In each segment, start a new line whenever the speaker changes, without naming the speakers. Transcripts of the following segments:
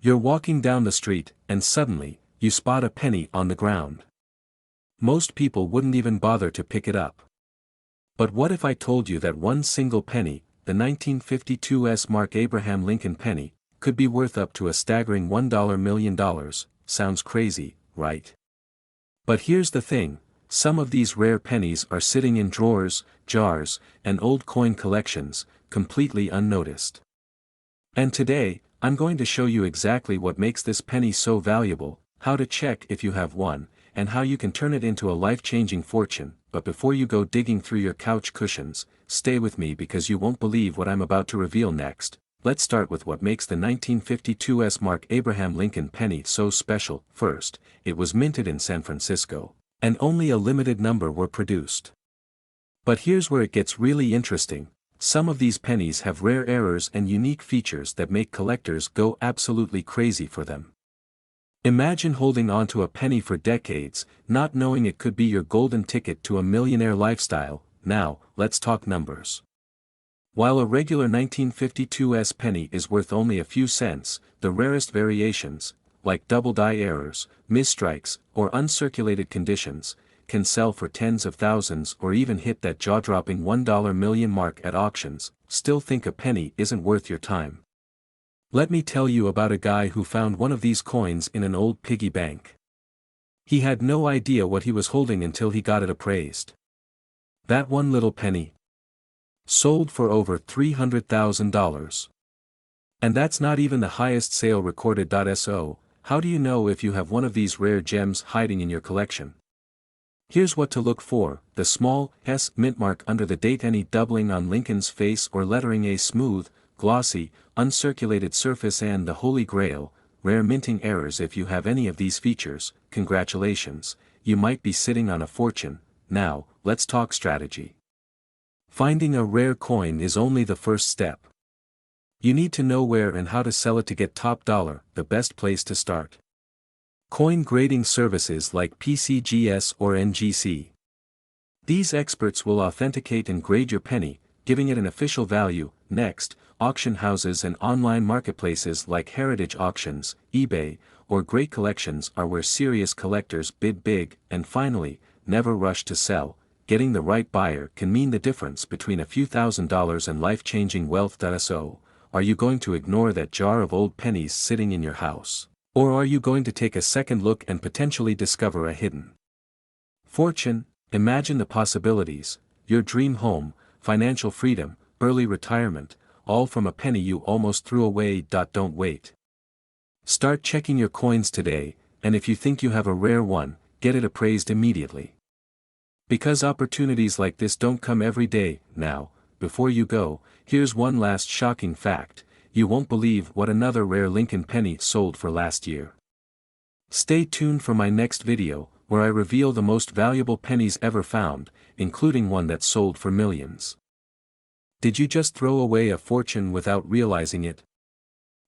You're walking down the street, and suddenly, you spot a penny on the ground. Most people wouldn't even bother to pick it up. But what if I told you that one single penny, the 1952 U.S. Mark Abraham Lincoln penny, could be worth up to a staggering $1 million? Sounds crazy, right? But here's the thing, some of these rare pennies are sitting in drawers, jars, and old coin collections, completely unnoticed. And today, I'm going to show you exactly what makes this penny so valuable, how to check if you have one, and how you can turn it into a life-changing fortune. But before you go digging through your couch cushions, stay with me because you won't believe what I'm about to reveal next. Let's start with what makes the 1952 U.S. Mark Abraham Lincoln penny so special. First, it was minted in San Francisco, and only a limited number were produced. But here's where it gets really interesting. Some of these pennies have rare errors and unique features that make collectors go absolutely crazy for them. Imagine holding onto a penny for decades, not knowing it could be your golden ticket to a millionaire lifestyle. Now, let's talk numbers. While a regular 1952 U.S. penny is worth only a few cents, the rarest variations, like double die errors, misstrikes, or uncirculated conditions, can sell for tens of thousands or even hit that jaw-dropping $1 million mark at auctions. Still think a penny isn't worth your time? Let me tell you about a guy who found one of these coins in an old piggy bank. He had no idea what he was holding until he got it appraised. That one little penny sold for over $300,000. And that's not even the highest sale recorded. So, how do you know if you have one of these rare gems hiding in your collection? Here's what to look for: the small S mint mark under the date, any doubling on Lincoln's face or lettering, a smooth, glossy, uncirculated surface, and the holy grail, rare minting errors. If you have any of these features, congratulations, you might be sitting on a fortune. Now, let's talk strategy. Finding a rare coin is only the first step. You need to know where and how to sell it to get top dollar. The best place to start: coin grading services like PCGS or NGC. These experts will authenticate and grade your penny, giving it an official value. Next, auction houses and online marketplaces like Heritage Auctions, eBay, or Great Collections are where serious collectors bid big. And finally, never rush to sell. Getting the right buyer can mean the difference between a few $1,000s and life-changing wealth. So, are you going to ignore that jar of old pennies sitting in your house? Or are you going to take a second look and potentially discover a hidden fortune? Imagine the possibilities: your dream home, financial freedom, early retirement, all from a penny you almost threw away. Don't wait. Start checking your coins today, and if you think you have a rare one, get it appraised immediately. Because opportunities like this don't come every day. Now, before you go, here's one last shocking fact: you won't believe what another rare Lincoln penny sold for last year. Stay tuned for my next video, where I reveal the most valuable pennies ever found, including one that sold for millions. Did you just throw away a fortune without realizing it?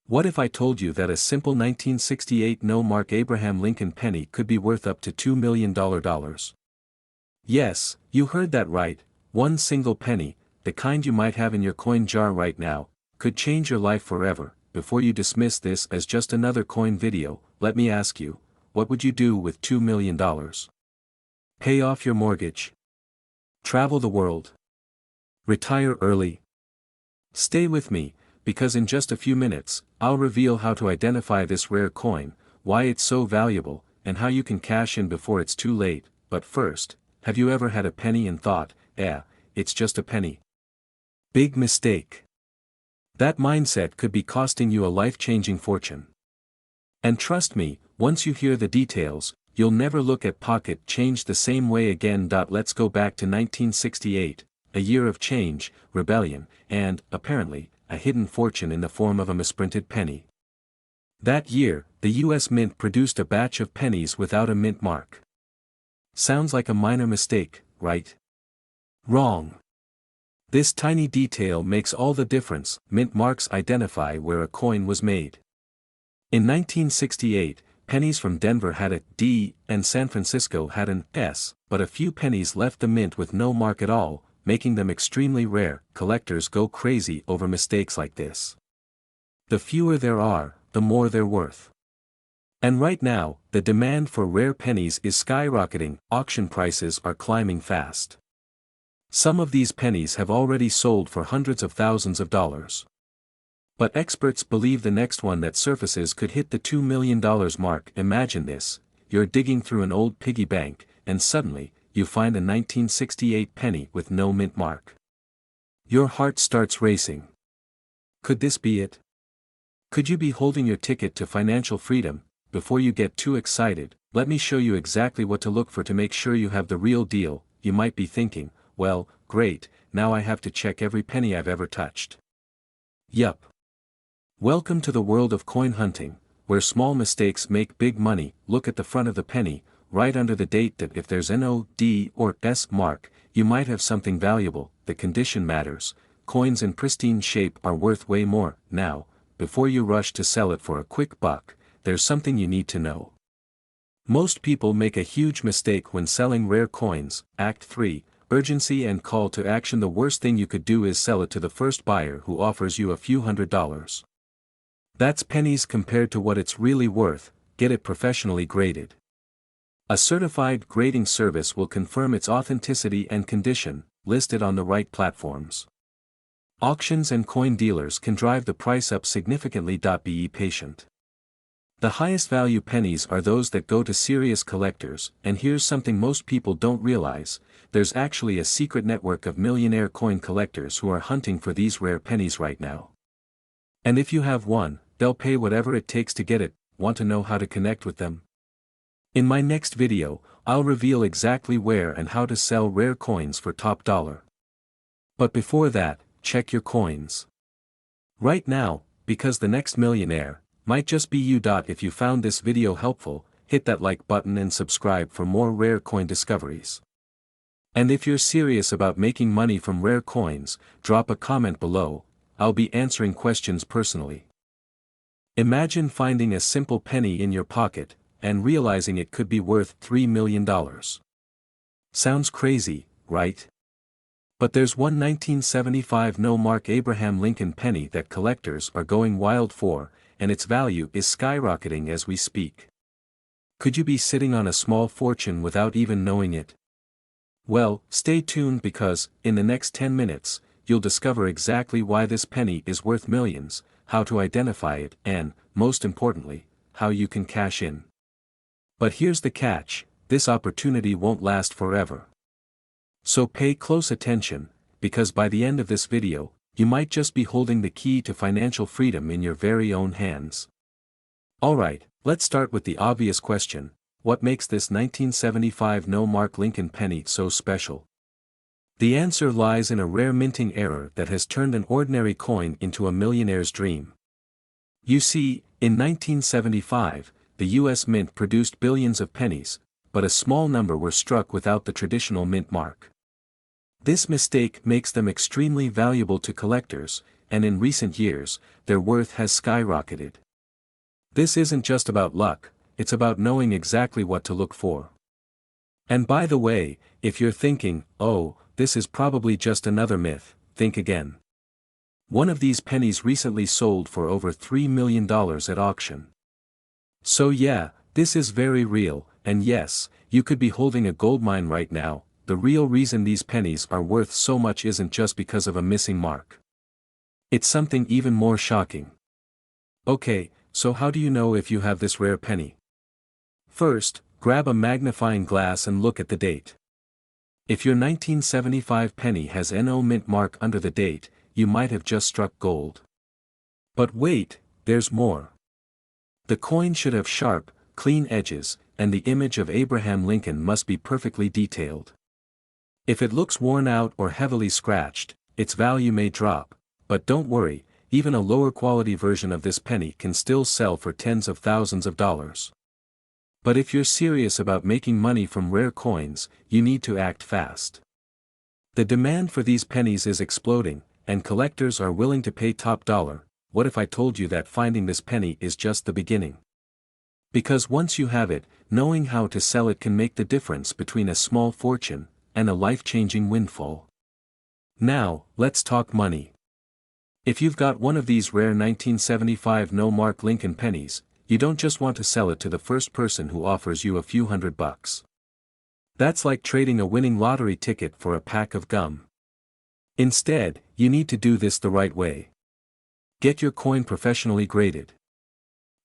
What if I told you that a simple 1968 No. Mark Abraham Lincoln penny could be worth up to $2 million? Yes, you heard that right. One single penny, the kind you might have in your coin jar right now, could change your life forever. Before you dismiss this as just another coin video, let me ask you, what would you do with $2 million? Pay off your mortgage? Travel the world? Retire early? Stay with me, because in just a few minutes, I'll reveal how to identify this rare coin, why it's so valuable, and how you can cash in before it's too late. But first, have you ever had a penny and thought, it's just a penny? Big mistake. That mindset could be costing you a life-changing fortune. And trust me, once you hear the details, you'll never look at pocket change the same way again. Let's go back to 1968, a year of change, rebellion, and, apparently, a hidden fortune in the form of a misprinted penny. That year, the U.S. Mint produced a batch of pennies without a mint mark. Sounds like a minor mistake, right? Wrong. This tiny detail makes all the difference. Mint marks identify where a coin was made. In 1968, pennies from Denver had a D, and San Francisco had an S, but a few pennies left the mint with no mark at all, making them extremely rare. Collectors go crazy over mistakes like this. The fewer there are, the more they're worth. And right now, the demand for rare pennies is skyrocketing. Auction prices are climbing fast. Some of these pennies have already sold for hundreds of thousands of dollars. But experts believe the next one that surfaces could hit the $2 million mark. Imagine this: you're digging through an old piggy bank, and suddenly, you find a 1968 penny with no mint mark. Your heart starts racing. Could this be it? Could you be holding your ticket to financial freedom? Before you get too excited, let me show you exactly what to look for to make sure you have the real deal. You might be thinking, well, great, now I have to check every penny I've ever touched. Yup. Welcome to the world of coin hunting, where small mistakes make big money. Look at the front of the penny, right under the date. That if there's an O, D, or S mark, you might have something valuable. The condition matters. Coins in pristine shape are worth way more. Now, before you rush to sell it for a quick buck, there's something you need to know. Most people make a huge mistake when selling rare coins. Act 3, Urgency and Call to Action. The worst thing you could do is sell it to the first buyer who offers you a few $100s. That's pennies compared to what it's really worth. Get it professionally graded. A certified grading service will confirm its authenticity and condition, listed on the right platforms. Auctions and coin dealers can drive the price up significantly. Be patient. The highest value pennies are those that go to serious collectors, and here's something most people don't realize: there's actually a secret network of millionaire coin collectors who are hunting for these rare pennies right now. And if you have one, they'll pay whatever it takes to get it. Want to know how to connect with them? In my next video, I'll reveal exactly where and how to sell rare coins for top dollar. But before that, check your coins right now, because the next millionaire might just be you. If you found this video helpful, hit that like button and subscribe for more rare coin discoveries. And if you're serious about making money from rare coins, drop a comment below. I'll be answering questions personally. Imagine finding a simple penny in your pocket, and realizing it could be worth $3 million. Sounds crazy, right? But there's one 1975 no-mark Abraham Lincoln penny that collectors are going wild for, and its value is skyrocketing as we speak. Could you be sitting on a small fortune without even knowing it? Well, stay tuned, because, in the next 10 minutes, you'll discover exactly why this penny is worth millions, how to identify it, and, most importantly, how you can cash in. But here's the catch: this opportunity won't last forever. So pay close attention, because by the end of this video, you might just be holding the key to financial freedom in your very own hands. Alright, let's start with the obvious question: what makes this 1975 no-mark Lincoln penny so special? The answer lies in a rare minting error that has turned an ordinary coin into a millionaire's dream. You see, in 1975, the U.S. Mint produced billions of pennies, but a small number were struck without the traditional mint mark. This mistake makes them extremely valuable to collectors, and in recent years, their worth has skyrocketed. This isn't just about luck, it's about knowing exactly what to look for. And by the way, if you're thinking, oh, this is probably just another myth, think again. One of these pennies recently sold for over $3 million at auction. So yeah, this is very real, and yes, you could be holding a goldmine right now. The real reason these pennies are worth so much isn't just because of a missing mark. It's something even more shocking. Okay, so how do you know if you have this rare penny? First, grab a magnifying glass and look at the date. If your 1975 penny has no mint mark under the date, you might have just struck gold. But wait, there's more. The coin should have sharp, clean edges, and the image of Abraham Lincoln must be perfectly detailed. If it looks worn out or heavily scratched, its value may drop, but don't worry, even a lower quality version of this penny can still sell for tens of thousands of dollars. But if you're serious about making money from rare coins, you need to act fast. The demand for these pennies is exploding, and collectors are willing to pay top dollar. What if I told you that finding this penny is just the beginning? Because once you have it, knowing how to sell it can make the difference between a small fortune and a life-changing windfall. Now, let's talk money. If you've got one of these rare 1975 no-mark Lincoln pennies, you don't just want to sell it to the first person who offers you a few $100. That's like trading a winning lottery ticket for a pack of gum. Instead, you need to do this the right way. Get your coin professionally graded.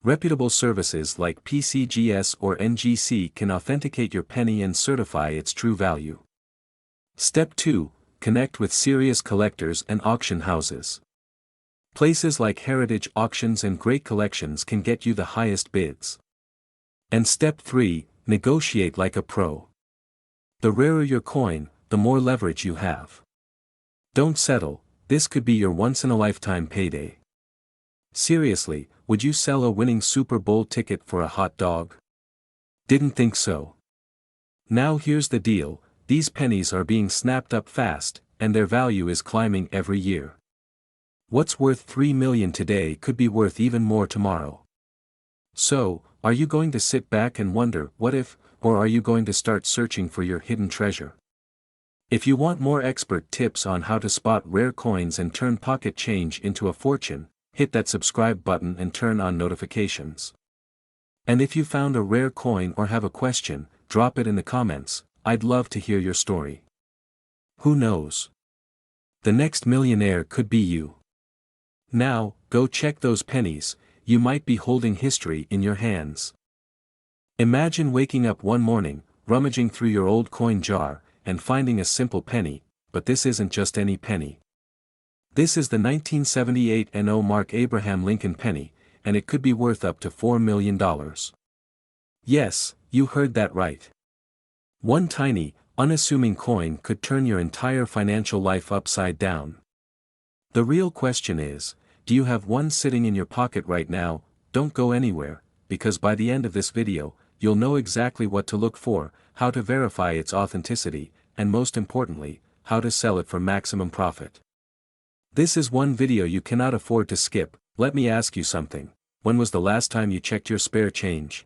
Reputable services like PCGS or NGC can authenticate your penny and certify its true value. Step 2. Connect with serious collectors and auction houses. Places like Heritage Auctions and Great Collections can get you the highest bids. And step 3. Negotiate like a pro. The rarer your coin, the more leverage you have. Don't settle, this could be your once-in-a-lifetime payday. Seriously, would you sell a winning Super Bowl ticket for a hot dog? Didn't think so. Now here's the deal, these pennies are being snapped up fast, and their value is climbing every year. What's worth $3 million today could be worth even more tomorrow. So, are you going to sit back and wonder, what if, or are you going to start searching for your hidden treasure? If you want more expert tips on how to spot rare coins and turn pocket change into a fortune, hit that subscribe button and turn on notifications. And if you found a rare coin or have a question, drop it in the comments, I'd love to hear your story. Who knows? The next millionaire could be you. Now, go check those pennies, you might be holding history in your hands. Imagine waking up one morning, rummaging through your old coin jar, and finding a simple penny, but this isn't just any penny. This is the 1978 no-mark Abraham Lincoln penny, and it could be worth up to $4 million. Yes, you heard that right. One tiny, unassuming coin could turn your entire financial life upside down. The real question is, do you have one sitting in your pocket right now? Don't go anywhere, because by the end of this video, you'll know exactly what to look for, how to verify its authenticity, and most importantly, how to sell it for maximum profit. This is one video you cannot afford to skip. Let me ask you something. When was the last time you checked your spare change?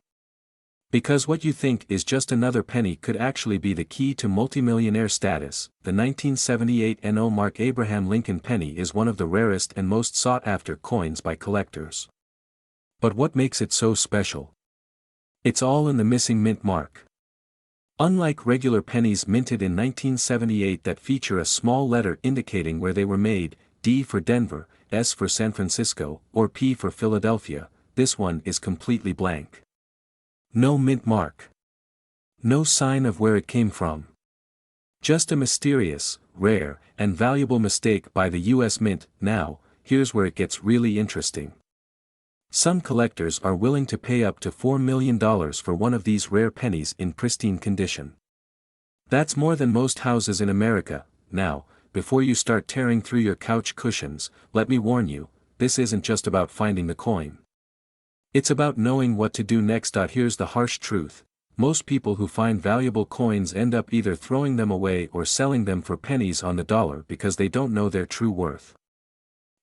Because what you think is just another penny could actually be the key to multimillionaire status. The 1978 no-mark Abraham Lincoln penny is one of the rarest and most sought-after coins by collectors. But what makes it so special? It's all in the missing mint mark. Unlike regular pennies minted in 1978 that feature a small letter indicating where they were made, D for Denver, S for San Francisco, or P for Philadelphia, this one is completely blank. No mint mark. No sign of where it came from. Just a mysterious, rare, and valuable mistake by the U.S. Mint. Now, here's where it gets really interesting. Some collectors are willing to pay up to $4 million for one of these rare pennies in pristine condition. That's more than most houses in America. Now, before you start tearing through your couch cushions, let me warn you, this isn't just about finding the coin. It's about knowing what to do next. Here's the harsh truth. Most people who find valuable coins end up either throwing them away or selling them for pennies on the dollar because they don't know their true worth.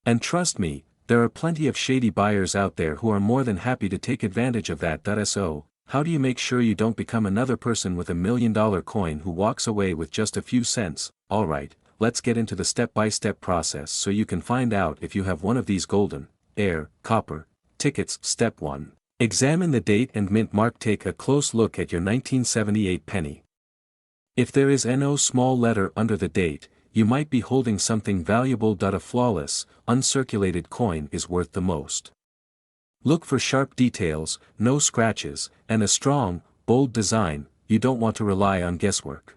And trust me, there are plenty of shady buyers out there who are more than happy to take advantage of that. So, how do you make sure you don't become another person with $1 million coin who walks away with just a few cents? Alright, let's get into the step-by-step process so you can find out if you have one of these golden, copper, tickets. Step 1. Examine the date and mint mark. Take a close look at your 1978 penny. If there is no small letter under the date, you might be holding something valuable. A flawless, uncirculated coin is worth the most. Look for sharp details, no scratches, and a strong, bold design. You don't want to rely on guesswork.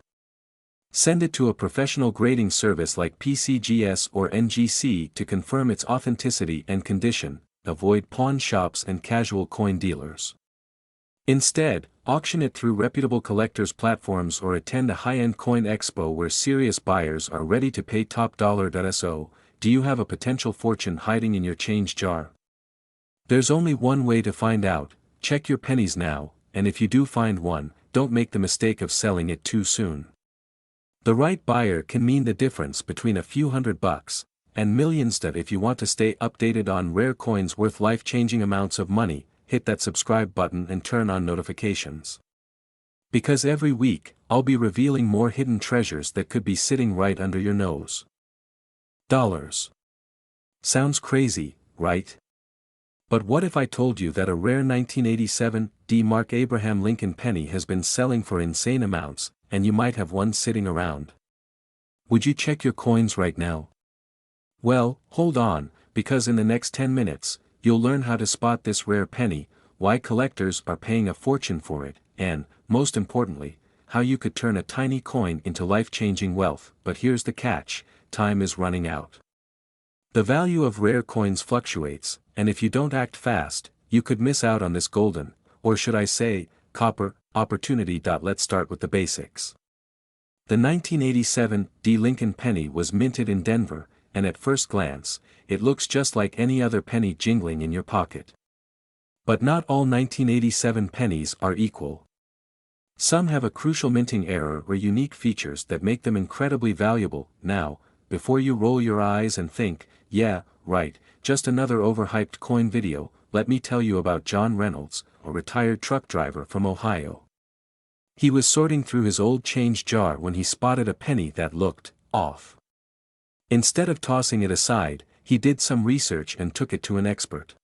Send it to a professional grading service like PCGS or NGC to confirm its authenticity and condition. Avoid pawn shops and casual coin dealers. Instead, auction it through reputable collectors platforms or attend a high-end coin expo where serious buyers are ready to pay top dollar. So, do you have a potential fortune hiding in your change jar? There's only one way to find out. Check your pennies now, and if you do find one, don't make the mistake of selling it too soon. The right buyer can mean the difference between a few $100 and millions. If you want to stay updated on rare coins worth life-changing amounts of money, hit that subscribe button and turn on notifications. Because every week, I'll be revealing more hidden treasures that could be sitting right under your nose. Dollars. Sounds crazy, right? But what if I told you that a rare 1987 D. Mark Abraham Lincoln penny has been selling for insane amounts, and you might have one sitting around? Would you check your coins right now? Well, hold on, because in the next 10 minutes, you'll learn how to spot this rare penny, why collectors are paying a fortune for it, and, most importantly, how you could turn a tiny coin into life-changing wealth. But here's the catch: time is running out. The value of rare coins fluctuates, and if you don't act fast, you could miss out on this golden, or should I say, copper, opportunity. Let's start with the basics. The 1987 D. Lincoln penny was minted in Denver, and at first glance, it looks just like any other penny jingling in your pocket. But not all 1987 pennies are equal. Some have a crucial minting error or unique features that make them incredibly valuable. Now, before you roll your eyes and think, yeah, right, just another overhyped coin video, let me tell you about John Reynolds, a retired truck driver from Ohio. He was sorting through his old change jar when he spotted a penny that looked off. Instead of tossing it aside, he did some research and took it to an expert.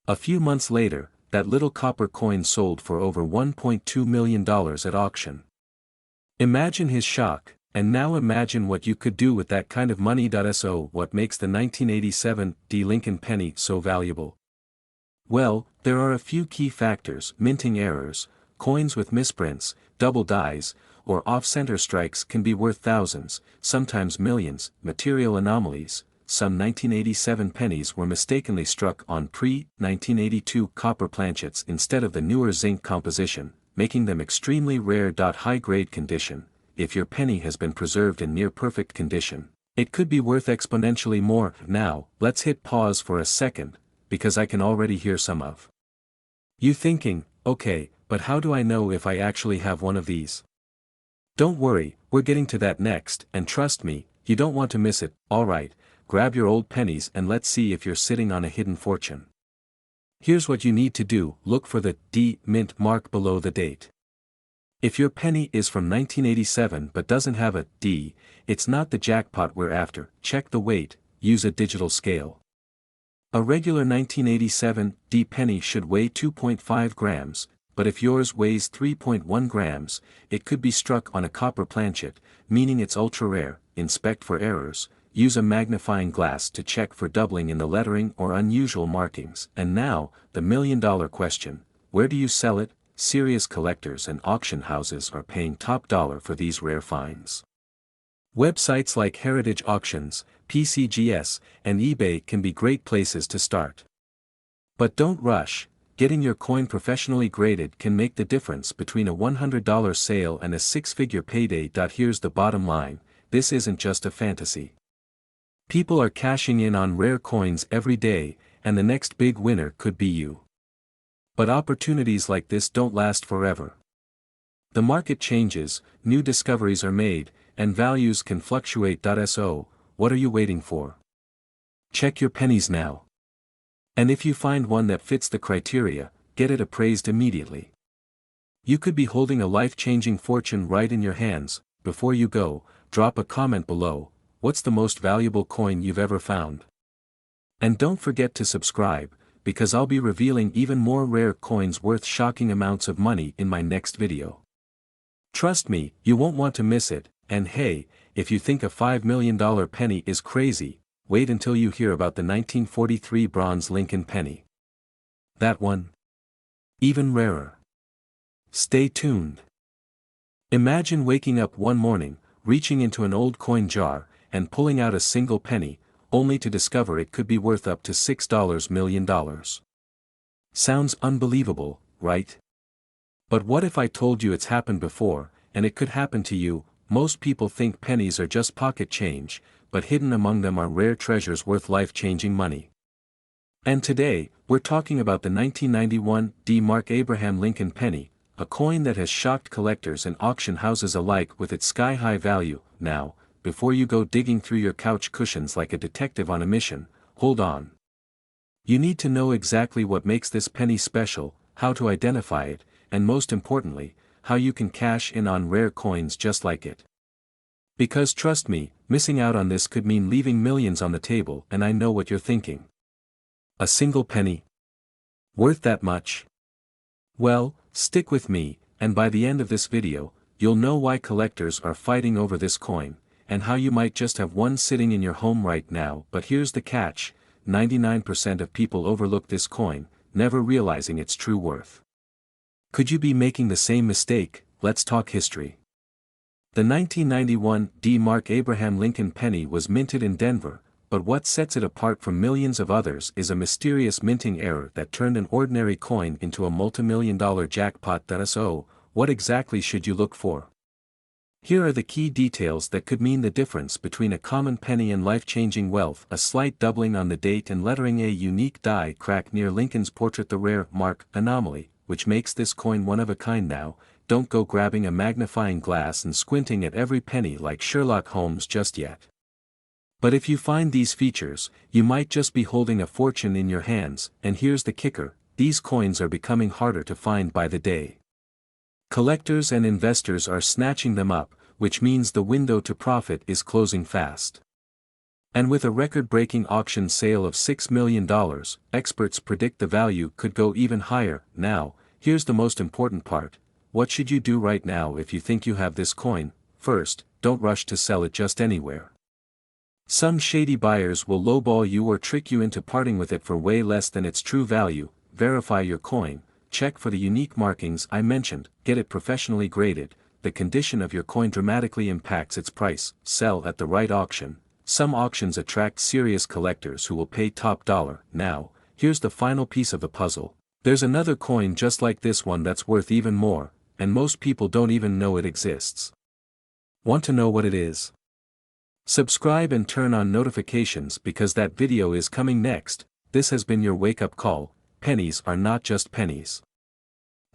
A few months later, that little copper coin sold for over $1.2 million at auction. Imagine his shock, and now imagine what you could do with that kind of money. So what makes the 1987 D. Lincoln penny so valuable? Well, there are a few key factors. Minting errors, coins with misprints, double dies, or off-center strikes can be worth thousands, sometimes millions. Material anomalies, some 1987 pennies were mistakenly struck on pre-1982 copper planchets instead of the newer zinc composition, making them extremely rare. High-grade condition, if your penny has been preserved in near-perfect condition, it could be worth exponentially more. Now, let's hit pause for a second, because I can already hear some of you thinking, okay, but how do I know if I actually have one of these? Don't worry, we're getting to that next, and trust me, you don't want to miss it. Alright, grab your old pennies and let's see if you're sitting on a hidden fortune. Here's what you need to do: look for the D mint mark below the date. If your penny is from 1987 but doesn't have a D, it's not the jackpot we're after. Check the weight, use a digital scale. A regular 1987 D penny should weigh 2.5 grams, but if yours weighs 3.1 grams, it could be struck on a copper planchet, meaning it's ultra rare. Inspect for errors, use a magnifying glass to check for doubling in the lettering or unusual markings. And now, the million-dollar question: where do you sell it? Serious collectors and auction houses are paying top dollar for these rare finds. Websites like Heritage Auctions, PCGS, and eBay can be great places to start. But don't rush. Getting your coin professionally graded can make the difference between a $100 sale and a six-figure payday. Here's the bottom line: this isn't just a fantasy. People are cashing in on rare coins every day, and the next big winner could be you. But opportunities like this don't last forever. The market changes, new discoveries are made, and values can fluctuate. So, what are you waiting for? Check your pennies now. And if you find one that fits the criteria, get it appraised immediately. You could be holding a life-changing fortune right in your hands. Before you go, drop a comment below: what's the most valuable coin you've ever found? And don't forget to subscribe, because I'll be revealing even more rare coins worth shocking amounts of money in my next video. Trust me, you won't want to miss it. And hey, if you think a $5 million penny is crazy, wait until you hear about the 1943 bronze Lincoln penny. That one? Even rarer. Stay tuned. Imagine waking up one morning, reaching into an old coin jar, and pulling out a single penny, only to discover it could be worth up to $6 million. Sounds unbelievable, right? But what if I told you it's happened before, and it could happen to you? Most people think pennies are just pocket change, but hidden among them are rare treasures worth life-changing money. And today, we're talking about the 1991 D. Mark Abraham Lincoln penny, a coin that has shocked collectors and auction houses alike with its sky-high value. Now, before you go digging through your couch cushions like a detective on a mission, hold on. You need to know exactly what makes this penny special, how to identify it, and most importantly, how you can cash in on rare coins just like it. Because trust me, missing out on this could mean leaving millions on the table, and I know what you're thinking. A single penny? Worth that much? Well, stick with me, and by the end of this video, you'll know why collectors are fighting over this coin, and how you might just have one sitting in your home right now. But here's the catch: 99% of people overlook this coin, never realizing its true worth. Could you be making the same mistake? Let's talk history. The 1991 D. Mark Abraham Lincoln penny was minted in Denver, but what sets it apart from millions of others is a mysterious minting error that turned an ordinary coin into a multimillion-dollar jackpot. So, what exactly should you look for? Here are the key details that could mean the difference between a common penny and life-changing wealth: a slight doubling on the date and lettering, a unique die crack near Lincoln's portrait, the rare mark anomaly, which makes this coin one of a kind. Now, don't go grabbing a magnifying glass and squinting at every penny like Sherlock Holmes just yet. But if you find these features, you might just be holding a fortune in your hands. And here's the kicker: these coins are becoming harder to find by the day. Collectors and investors are snatching them up, which means the window to profit is closing fast. And with a record-breaking auction sale of $6 million, experts predict the value could go even higher. Now, here's the most important part: what should you do right now if you think you have this coin? First, don't rush to sell it just anywhere. Some shady buyers will lowball you or trick you into parting with it for way less than its true value. Verify your coin, check for the unique markings I mentioned, get it professionally graded. The condition of your coin dramatically impacts its price. Sell at the right auction. Some auctions attract serious collectors who will pay top dollar. Now, here's the final piece of the puzzle: there's another coin just like this one that's worth even more, and most people don't even know it exists. Want to know what it is? Subscribe and turn on notifications, because that video is coming next. This has been your wake-up call: pennies are not just pennies.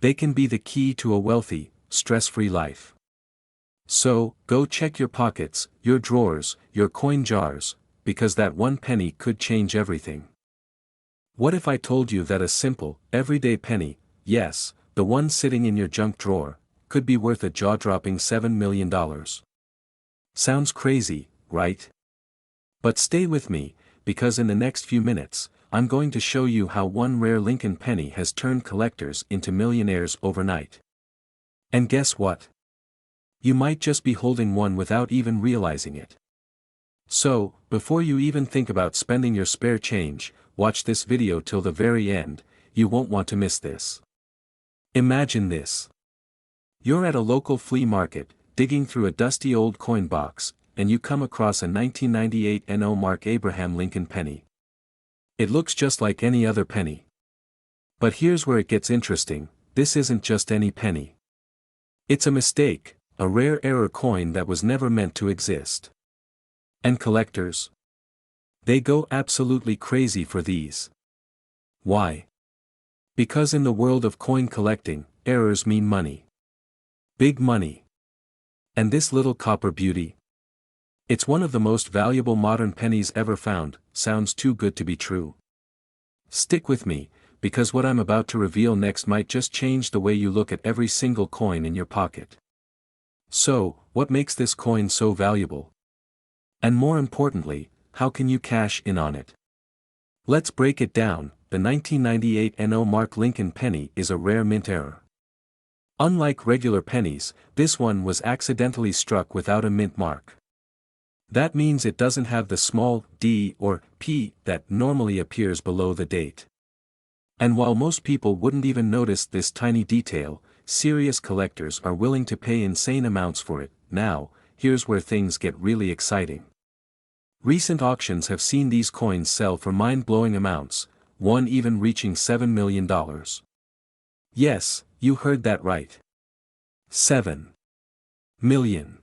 They can be the key to a wealthy, stress-free life. So, go check your pockets, your drawers, your coin jars, because that one penny could change everything. What if I told you that a simple, everyday penny, yes, the one sitting in your junk drawer, could be worth a jaw-dropping $7 million? Sounds crazy, right? But stay with me, because in the next few minutes, I'm going to show you how one rare Lincoln penny has turned collectors into millionaires overnight. And guess what? You might just be holding one without even realizing it. So, before you even think about spending your spare change, watch this video till the very end. You won't want to miss this. Imagine this. You're at a local flea market, digging through a dusty old coin box, and you come across a 1998 NO Mark Abraham Lincoln penny. It looks just like any other penny. But here's where it gets interesting: this isn't just any penny. It's a mistake, a rare error coin that was never meant to exist. And collectors? They go absolutely crazy for these. Why? Because in the world of coin collecting, errors mean money. Big money. And this little copper beauty? It's one of the most valuable modern pennies ever found. Sounds too good to be true. Stick with me, because what I'm about to reveal next might just change the way you look at every single coin in your pocket. So, what makes this coin so valuable? And more importantly, how can you cash in on it? Let's break it down. The 1998 NO Mark Lincoln penny is a rare mint error. Unlike regular pennies, this one was accidentally struck without a mint mark. That means it doesn't have the small d or p that normally appears below the date. And while most people wouldn't even notice this tiny detail, serious collectors are willing to pay insane amounts for it. Now, here's where things get really exciting. Recent auctions have seen these coins sell for mind-blowing amounts, one even reaching $7 million. Yes, you heard that right. $7 million.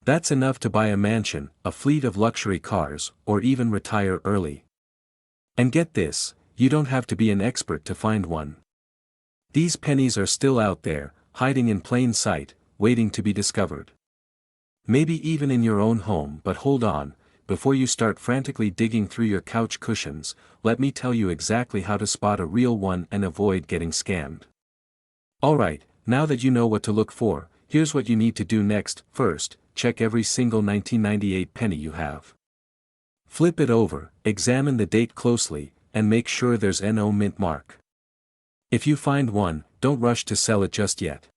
That's enough to buy a mansion, a fleet of luxury cars, or even retire early. And get this, you don't have to be an expert to find one. These pennies are still out there, hiding in plain sight, waiting to be discovered. Maybe even in your own home. But hold on, before you start frantically digging through your couch cushions, let me tell you exactly how to spot a real one and avoid getting scammed. Alright, now that you know what to look for, here's what you need to do next. First, check every single 1998 penny you have. Flip it over, examine the date closely, and make sure there's no mint mark. If you find one, don't rush to sell it just yet.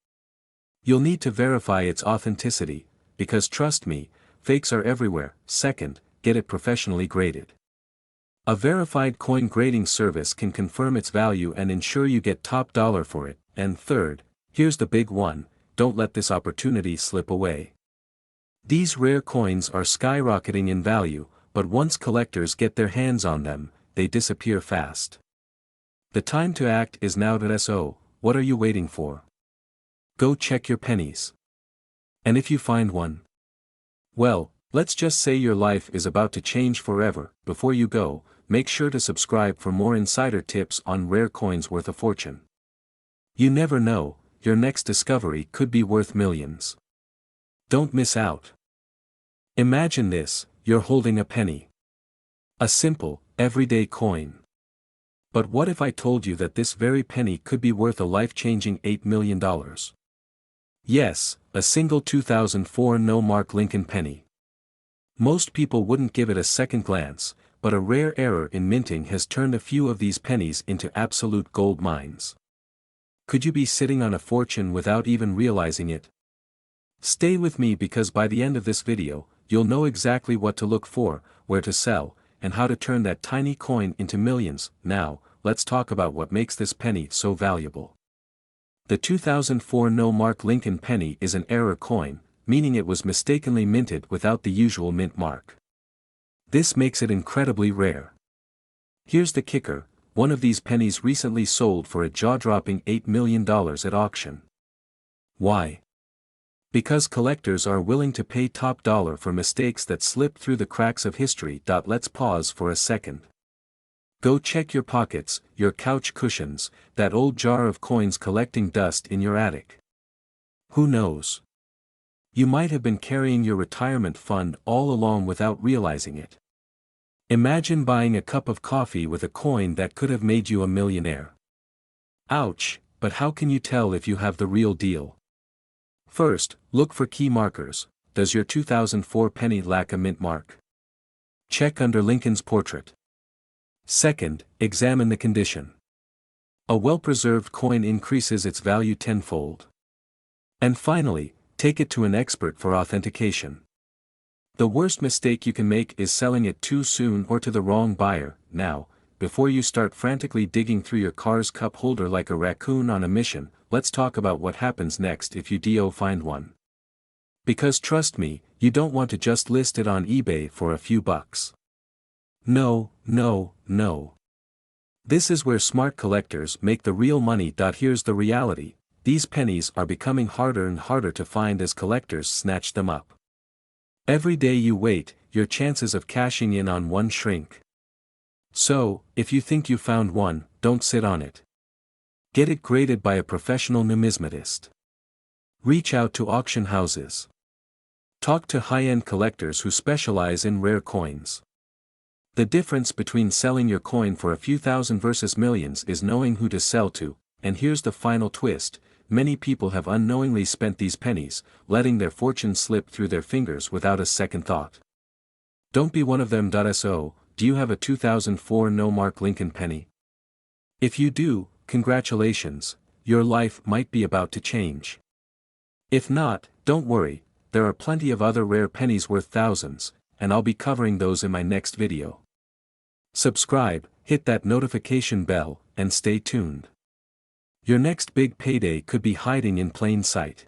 You'll need to verify its authenticity, because trust me, fakes are everywhere. Second, get it professionally graded. A verified coin grading service can confirm its value and ensure you get top dollar for it. And third, here's the big one, don't let this opportunity slip away. These rare coins are skyrocketing in value, but once collectors get their hands on them, they disappear fast. The time to act is now. So, what are you waiting for? Go check your pennies. And if you find one, well, let's just say your life is about to change forever. Before you go, make sure to subscribe for more insider tips on rare coins worth a fortune. You never know, your next discovery could be worth millions. Don't miss out. Imagine this, you're holding a penny. A simple, everyday coin. But what if I told you that this very penny could be worth a life-changing $8 million? Yes, a single 2004 no-mark Lincoln penny. Most people wouldn't give it a second glance, but a rare error in minting has turned a few of these pennies into absolute gold mines. Could you be sitting on a fortune without even realizing it? Stay with me, because by the end of this video, you'll know exactly what to look for, where to sell, and how to turn that tiny coin into millions. Now, let's talk about what makes this penny so valuable. The 2004 no-mark Lincoln penny is an error coin, meaning it was mistakenly minted without the usual mint mark. This makes it incredibly rare. Here's the kicker, one of these pennies recently sold for a jaw-dropping $8 million at auction. Why? Because collectors are willing to pay top dollar for mistakes that slip through the cracks of history. Let's pause for a second. Go check your pockets, your couch cushions, that old jar of coins collecting dust in your attic. Who knows? You might have been carrying your retirement fund all along without realizing it. Imagine buying a cup of coffee with a coin that could have made you a millionaire. Ouch, but how can you tell if you have the real deal? First, look for key markers. Does your 2004 penny lack a mint mark? Check under Lincoln's portrait. Second, examine the condition. A well-preserved coin increases its value tenfold. And finally, take it to an expert for authentication. The worst mistake you can make is selling it too soon or to the wrong buyer. Now, before you start frantically digging through your car's cup holder like a raccoon on a mission, let's talk about what happens next if you do find one. Because trust me, you don't want to just list it on eBay for a few bucks. No, no, no. This is where smart collectors make the real money. Here's the reality, these pennies are becoming harder and harder to find as collectors snatch them up. Every day you wait, your chances of cashing in on one shrink. So, if you think you found one, don't sit on it. Get it graded by a professional numismatist. Reach out to auction houses. Talk to high-end collectors who specialize in rare coins. The difference between selling your coin for a few thousand versus millions is knowing who to sell to. And here's the final twist, many people have unknowingly spent these pennies, letting their fortunes slip through their fingers without a second thought. Don't be one of them. So, do you have a 2004 no-mark Lincoln penny? If you do, congratulations, your life might be about to change. If not, don't worry, there are plenty of other rare pennies worth thousands, and I'll be covering those in my next video. Subscribe, hit that notification bell, and stay tuned. Your next big payday could be hiding in plain sight.